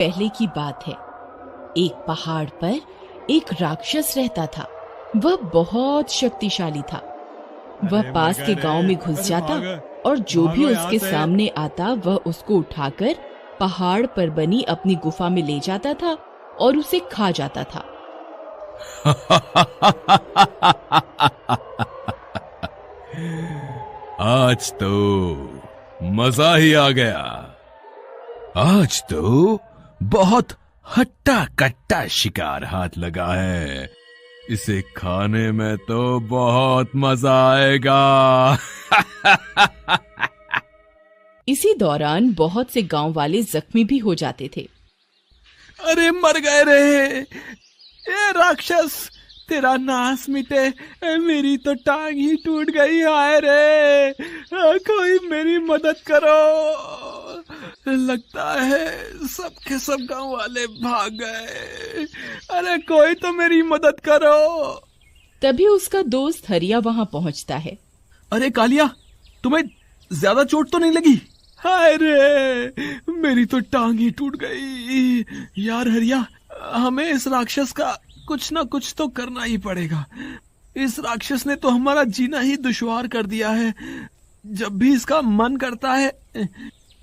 पहले की बात है। एक पहाड़ पर एक राक्षस रहता था। वह बहुत शक्तिशाली था। वह पास के गांव में घुस जाता और जो भी उसके सामने आता वह उसको उठाकर पहाड़ पर बनी अपनी गुफा में ले जाता था और उसे खा जाता था। आज तो मजा ही आ गया। आज तो बहुत हट्टा कट्टा शिकार हाथ लगा है। इसे खाने में तो बहुत मजा आएगा। इसी दौरान बहुत से गांव वाले जख्मी भी हो जाते थे। अरे मर गए रे, ए राक्षस, तेरा नाश मिटे। मेरी तो टांग ही टूट गई। हाय रे, कोई मेरी मदद करो। लगता है सबके सब गांव वाले भाग गए। अरे कोई तो मेरी मदद करो। तभी उसका दोस्त हरिया वहां पहुंचता है। अरे कालिया, तुम्हें ज्यादा चोट तो नहीं लगी? हाय रे, मेरी तो टांग ही टूट गई। यार हरिया, हमें इस राक्षस का कुछ ना कुछ तो करना ही पड़ेगा। इस राक्षस ने तो हमारा जीना ही दुश्वार कर दिया है। जब भी इसका मन करता है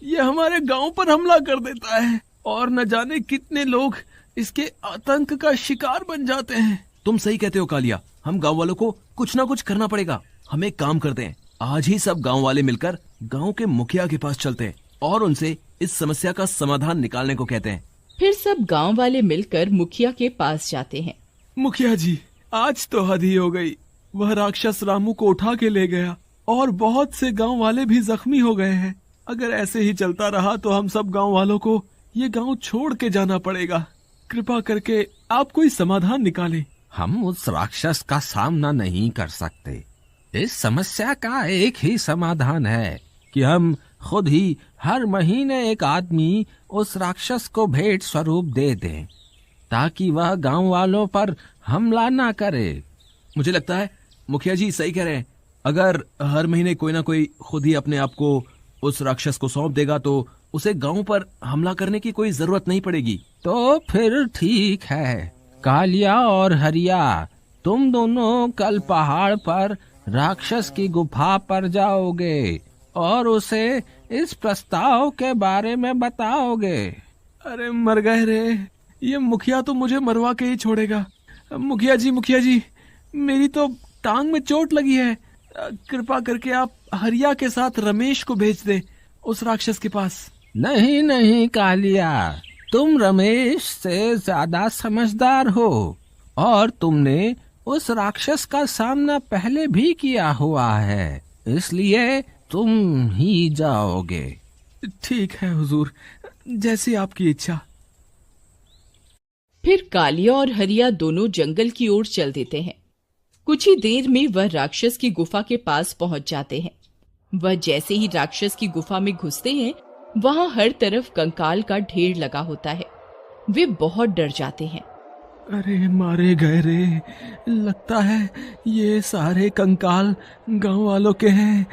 ये हमारे गांव पर हमला कर देता है और न जाने कितने लोग इसके आतंक का शिकार बन जाते हैं। तुम सही कहते हो कालिया, हम गांव वालों को कुछ ना कुछ करना पड़ेगा। हम एक काम करते हैं, आज ही सब गांव वाले मिलकर गांव के मुखिया के पास चलते हैं और उनसे इस समस्या का समाधान निकालने को कहते हैं। फिर सब गांव वाले मिलकर मुखिया के पास जाते हैं। मुखिया जी, आज तो हद ही हो गई। वह राक्षस रामू को उठा के ले गया और बहुत से गांव वाले भी जख्मी हो गए हैं। अगर ऐसे ही चलता रहा तो हम सब गांव वालों को ये गांव छोड़ के जाना पड़ेगा। कृपा करके आप कोई समाधान निकालें। हम उस राक्षस का सामना नहीं कर सकते। इस समस्या का एक ही समाधान है कि हम खुद ही हर महीने एक आदमी उस राक्षस को भेंट स्वरूप दे दें ताकि वह गांव वालों पर हमला ना करे। मुझे लगता है मुखिया जी सही कह रहे हैं। अगर हर महीने कोई ना कोई खुद ही अपने आप को उस राक्षस को सौंप देगा तो उसे गांव पर हमला करने की कोई जरूरत नहीं पड़ेगी। तो फिर ठीक है कालिया और हरिया, तुम दोनों कल पहाड़ पर राक्षस की गुफा पर जाओगे और उसे इस प्रस्ताव के बारे में बताओगे। अरे मर गए रे, ये मुखिया तो मुझे मरवा के ही छोड़ेगा। मुखिया जी, मेरी तो टांग में चोट लगी है। कृपा करके आप हरिया के साथ रमेश को भेज दे उस राक्षस के पास। नहीं नहीं कालिया, तुम रमेश से ज्यादा समझदार हो और तुमने उस राक्षस का सामना पहले भी किया हुआ है, इसलिए तुम ही जाओगे। ठीक है हुजूर, जैसी आपकी इच्छा। फिर कालिया और हरिया दोनों जंगल की ओर चल देते हैं। कुछ ही देर में वह राक्षस की गुफा के पास पहुंच जाते हैं। वह जैसे ही राक्षस की गुफा में घुसते हैं वहां हर तरफ कंकाल का ढेर लगा होता है। वे बहुत डर जाते हैं। अरे मारे गए रे, लगता है ये सारे कंकाल गांव वालों के हैं।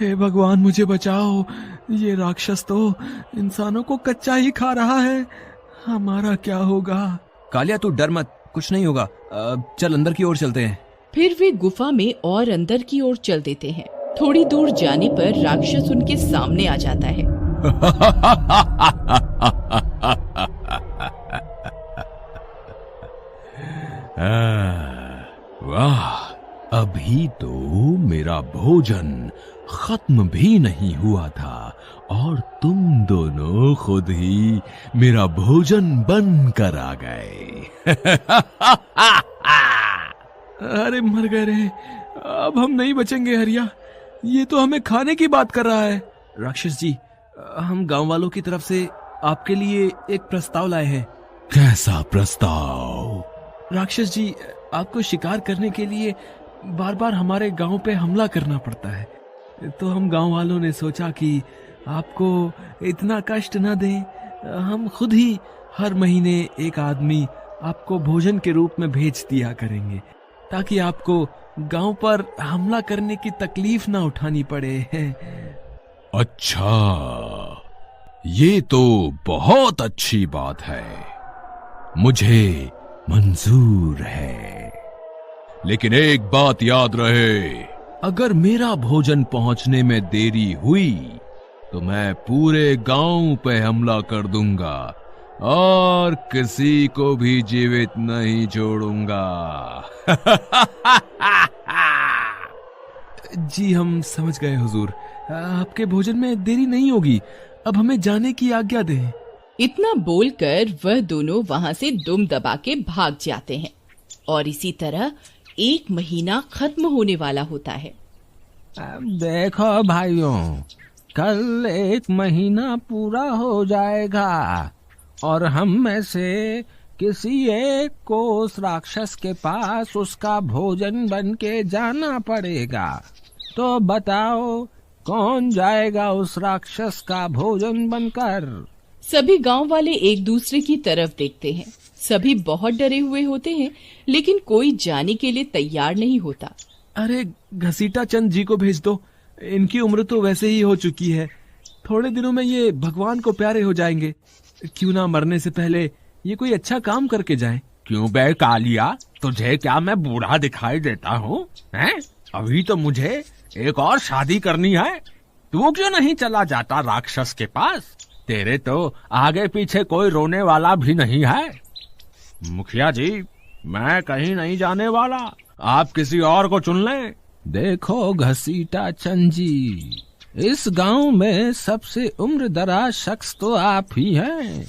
हे भगवान मुझे बचाओ, ये राक्षस तो इंसानों को कच्चा ही खा रहा है। हमारा क्या होगा? कालिया तू डर मत, कुछ नहीं होगा। चल अंदर की ओर चलते हैं। फिर वे गुफा में और अंदर की ओर चल देते हैं। थोड़ी दूर जाने पर राक्षस उनके सामने आ जाता है। वाह, अभी तो मेरा भोजन खत्म भी नहीं हुआ था और तुम दोनों खुद ही मेरा भोजन बन कर आ गए। अरे मर गए रे, अब हम नहीं बचेंगे हरिया। ये तो हमें खाने की बात कर रहा है। राक्षस जी, हम गांव वालों की तरफ से आपके लिए एक प्रस्ताव लाए हैं। कैसा प्रस्ताव? राक्षस जी, आपको शिकार करने के लिए बार बार हमारे गांव पे हमला करना पड़ता है, तो हम गांव वालों ने सोचा कि आपको इतना कष्ट न दें। हम खुद ही हर महीने एक आदमी आपको भोजन के रूप में भेज दिया करेंगे ताकि आपको गांव पर हमला करने की तकलीफ ना उठानी पड़े। अच्छा, ये तो बहुत अच्छी बात है, मुझे मंजूर है। लेकिन एक बात याद रहे, अगर मेरा भोजन पहुंचने में देरी हुई तो मैं पूरे गांव पे हमला कर दूंगा और किसी को भी जीवित नहीं छोड़ूंगा। जी हम समझ गए हुजूर, आपके भोजन में देरी नहीं होगी, अब हमें जाने की आज्ञा दें। इतना बोलकर वह दोनों वहां से दुम दबा के भाग जाते हैं और इसी तरह 1 महीना खत्म होने वाला होता है। देखो भाइयों, कल 1 महीना पूरा हो जाएगा और हम में से किसी एक को उस राक्षस के पास उसका भोजन बन के जाना पड़ेगा। तो बताओ कौन जाएगा उस राक्षस का भोजन बनकर? सभी गांव वाले एक दूसरे की तरफ देखते हैं। सभी बहुत डरे हुए होते हैं, लेकिन कोई जाने के लिए तैयार नहीं होता। अरे घसीटा चंद जी को भेज दो, इनकी उम्र तो वैसे ही हो चुकी है, थोड़े दिनों में ये भगवान को प्यारे हो जाएंगे। क्यों ना मरने से पहले ये कोई अच्छा काम करके जाएं। क्यों बे कालिया, तुझे क्या मैं बूढ़ा दिखाई देता हूँ? हैं? अभी तो मुझे एक और शादी करनी है। तू क्यों नहीं चला जाता राक्षस के पास? तेरे तो आगे पीछे कोई रोने वाला भी नहीं है। मुखिया जी, मैं कहीं नहीं जाने वाला, आप किसी और को चुन लें। देखो घसीटा चंद जी, इस गांव में सबसे उम्र दराज शख्स तो आप ही हैं।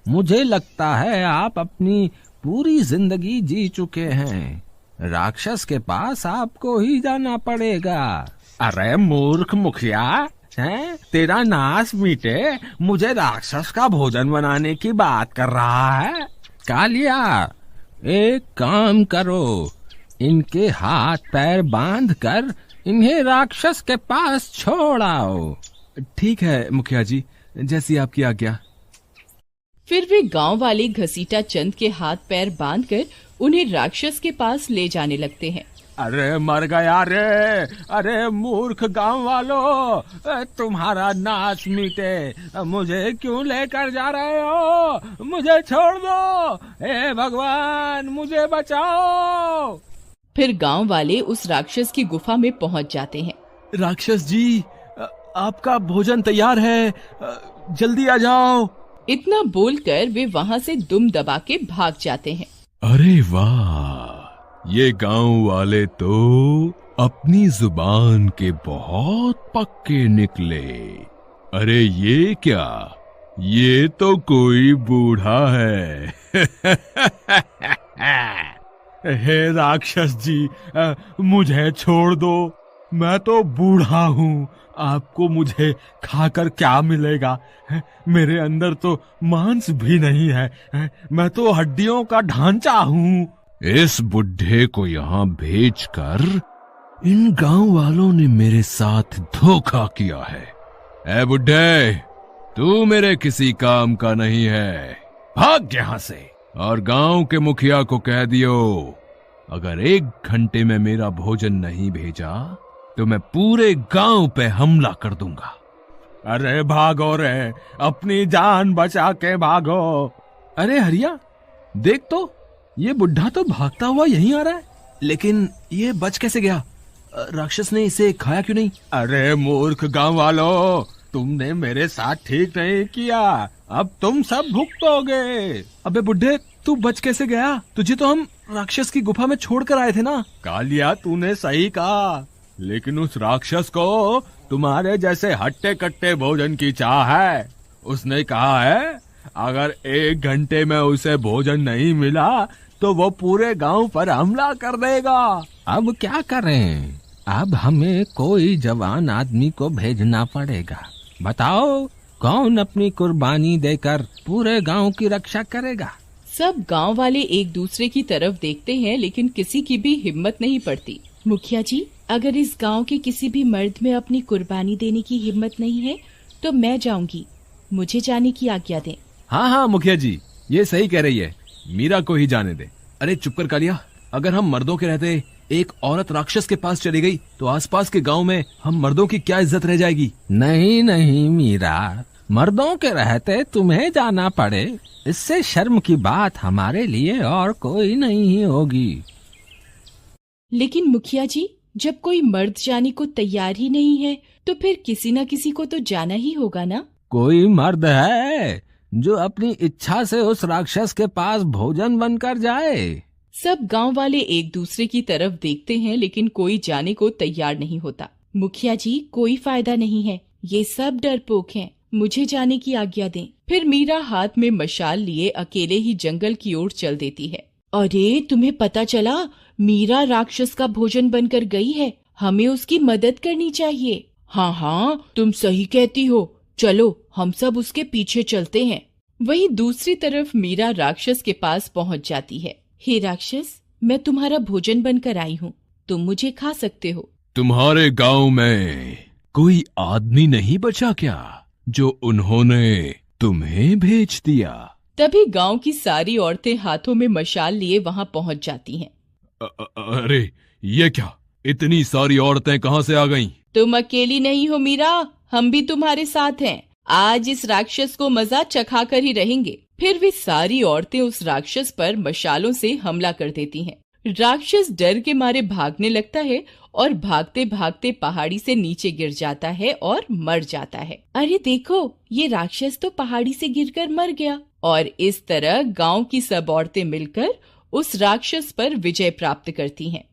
मुझे लगता है आप अपनी पूरी जिंदगी जी चुके हैं। राक्षस के पास आपको ही जाना पड़ेगा। अरे मूर्ख मुखिया, हैं? तेरा नाश मीटे, मुझे राक्षस का भोजन बनाने की बात कर रहा है। कालिया, एक काम करो, इनके हाथ पैर बांध कर इन्हें राक्षस के पास छोड़ आओ। ठीक है मुखिया जी, जैसी आपकी आज्ञा। फिर वे गांव वाले घसीटा चंद के हाथ पैर बांधकर उन्हें राक्षस के पास ले जाने लगते हैं। अरे मर गया रे, अरे मूर्ख गांव वालों, तुम्हारा नाश मीटे, मुझे क्यों लेकर जा रहे हो? मुझे छोड़ दो, हे भगवान मुझे बचाओ। फिर गांव वाले उस राक्षस की गुफा में पहुंच जाते हैं। राक्षस जी, आपका भोजन तैयार है, जल्दी आ जाओ। इतना बोलकर वे वहां से दुम दबा के भाग जाते हैं। अरे वाह, ये गांव वाले तो अपनी जुबान के बहुत पक्के निकले। अरे ये क्या, ये तो कोई बूढ़ा है। हे राक्षस जी, मुझे छोड़ दो, मैं तो बूढ़ा हूँ, आपको मुझे खाकर क्या मिलेगा? मेरे अंदर तो मांस भी नहीं है, मैं तो हड्डियों का ढांचा हूँ। इस बुढ़े को यहाँ भेजकर इन गांव वालों ने मेरे साथ धोखा किया है। ए बुढ़े, तू मेरे किसी काम का नहीं है, भाग यहाँ से। और गांव के मुखिया को कह दियो, अगर 1 घंटे में मेरा भोजन नहीं भेजा तो मैं पूरे गांव पे हमला कर दूंगा। अरे भागो रे, अपनी जान बचा के भागो। अरे हरिया, देख तो, ये बुढ़ा तो भागता हुआ यहीं आ रहा है, लेकिन ये बच कैसे गया? राक्षस ने इसे खाया क्यों नहीं? अरे मूर्ख गांव वालों, तुमने मेरे साथ ठीक नहीं किया, अब तुम सब भुगतोगे। अबे बुढ़े, तू बच कैसे गया? तुझे तो हम राक्षस की गुफा में छोड़कर आए थे ना। कालिया, तूने सही कहा, लेकिन उस राक्षस को तुम्हारे जैसे हट्टे कट्टे भोजन की चाह है। उसने कहा है अगर 1 घंटे में उसे भोजन नहीं मिला तो वो पूरे गांव पर हमला कर देगा। अब क्या करें? अब हमें कोई जवान आदमी को भेजना पड़ेगा। बताओ कौन अपनी कुर्बानी देकर पूरे गांव की रक्षा करेगा? सब गांव वाले एक दूसरे की तरफ देखते हैं, लेकिन किसी की भी हिम्मत नहीं पड़ती। मुखिया जी, अगर इस गांव के किसी भी मर्द में अपनी कुर्बानी देने की हिम्मत नहीं है तो मैं जाऊंगी, मुझे जाने की आज्ञा दें। हाँ हाँ मुखिया जी, ये सही कह रही है, मीरा को ही जाने दे। अरे चुप कर कालिया, अगर हम मर्दों के रहते एक औरत राक्षस के पास चली गई तो आसपास के गांव में हम मर्दों की क्या इज्जत रह जाएगी? नहीं नहीं मीरा, मर्दों के रहते तुम्हें जाना पड़े, इससे शर्म की बात हमारे लिए और कोई नहीं होगी। लेकिन मुखिया जी, जब कोई मर्द जाने को तैयार ही नहीं है तो फिर किसी न किसी को तो जाना ही होगा ना। कोई मर्द है जो अपनी इच्छा से उस राक्षस के पास भोजन बनकर जाए? सब गांव वाले एक दूसरे की तरफ देखते हैं लेकिन कोई जाने को तैयार नहीं होता। मुखिया जी, कोई फायदा नहीं है, ये सब डरपोक हैं, मुझे जाने की आज्ञा दें। फिर मीरा हाथ में मशाल लिए अकेले ही जंगल की ओर चल देती है। अरे, तुम्हें पता चला? मीरा राक्षस का भोजन बनकर गई है, हमें उसकी मदद करनी चाहिए। हाँ हाँ, तुम सही कहती हो, चलो हम सब उसके पीछे चलते हैं। वहीं दूसरी तरफ मीरा राक्षस के पास पहुंच जाती है। हे राक्षस, मैं तुम्हारा भोजन बनकर आई हूँ, तुम मुझे खा सकते हो। तुम्हारे गांव में कोई आदमी नहीं बचा क्या जो उन्होंने तुम्हें भेज दिया? तभी गांव की सारी औरतें हाथों में मशाल लिए वहां पहुंच जाती हैं। अरे, ये क्या, इतनी सारी औरतें कहाँ से आ गईं? तुम अकेली नहीं हो मीरा, हम भी तुम्हारे साथ हैं। आज इस राक्षस को मजा चखा कर ही रहेंगे। फिर वे सारी औरतें उस राक्षस पर मशालों से हमला कर देती हैं। राक्षस डर के मारे भागने लगता है और भागते भागते पहाड़ी से नीचे गिर जाता है और मर जाता है। अरे देखो, ये राक्षस तो पहाड़ी से गिरकर मर गया। और इस तरह गांव की सब औरतें मिलकर उस राक्षस पर विजय प्राप्त करती हैं।